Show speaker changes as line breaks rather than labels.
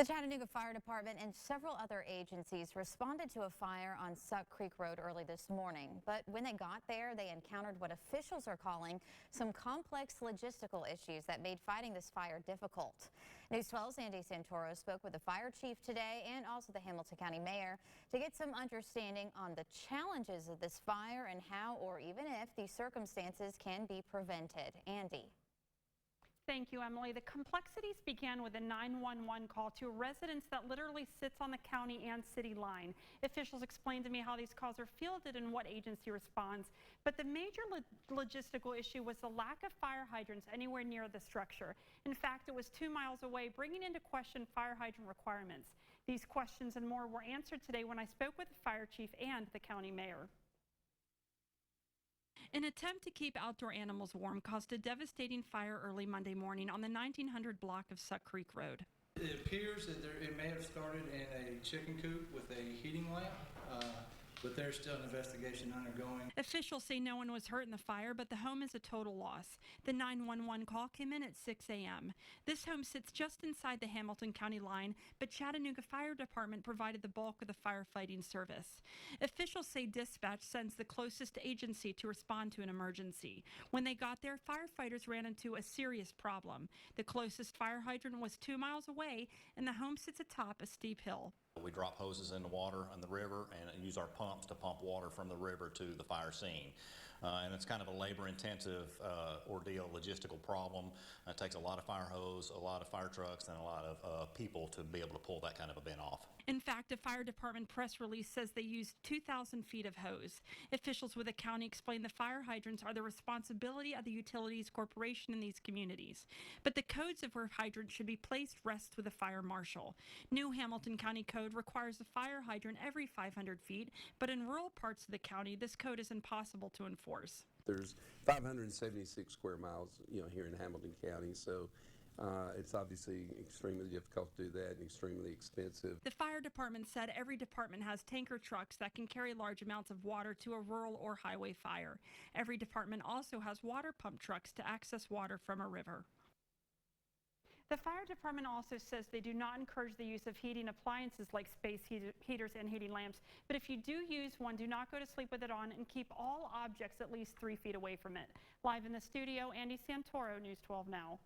The Chattanooga Fire Department and several other agencies responded to a fire on Suck Creek Road early this morning. But when they got there, they encountered what officials are calling some complex logistical issues that made fighting this fire difficult. News 12's Andy Santoro spoke with the fire chief today and also the Hamilton County mayor to get some understanding on the challenges of this fire and how or even if these circumstances can be prevented. Andy.
Thank you, Emily. The complexities began with a 911 call to a residence that literally sits on the county and city line. Officials explained to me how these calls are fielded and what agency responds. But the major logistical issue was the lack of fire hydrants anywhere near the structure. In fact, it was 2 miles away, bringing into question fire hydrant requirements. These questions and more were answered today when I spoke with the fire chief and the county mayor. An attempt to keep outdoor animals warm caused a devastating fire early Monday morning on the 1900 block of Suck Creek Road.
It appears that it may have started in a chicken coop with a heating lamp, but there's still an investigation undergoing.
Officials say no one was hurt in the fire, but the home is a total loss. The 911 call came in at 6 a.m. This home sits just inside the Hamilton County line, but Chattanooga Fire Department provided the bulk of the firefighting service. Officials say dispatch sends the closest agency to respond to an emergency. When they got there, firefighters ran into a serious problem. The closest fire hydrant was 2 miles away, and the home sits atop a steep hill.
We drop hoses in the water on the river and use our pumps to pump water from the river to the fire scene. And it's kind of a labor-intensive ordeal, logistical problem. It takes a lot of fire hose, a lot of fire trucks, and a lot of people to be able to pull that kind of event off.
In fact, a fire department press release says they used 2,000 feet of hose. Officials with the county explain the fire hydrants are the responsibility of the Utilities Corporation in these communities. But the codes of where hydrants should be placed rests with the fire marshal. New Hamilton County Code requires a fire hydrant every 500 feet, but in rural parts of the county, this code is impossible to enforce.
There's 576 square miles, here in Hamilton County, so it's obviously extremely difficult to do that and extremely expensive.
The fire department said every department has tanker trucks that can carry large amounts of water to a rural or highway fire. Every department also has water pump trucks to access water from a river. The fire department also says they do not encourage the use of heating appliances like space heaters and heating lamps. But if you do use one, do not go to sleep with it on and keep all objects at least 3 feet away from it. Live in the studio, Andy Santoro, News 12 Now.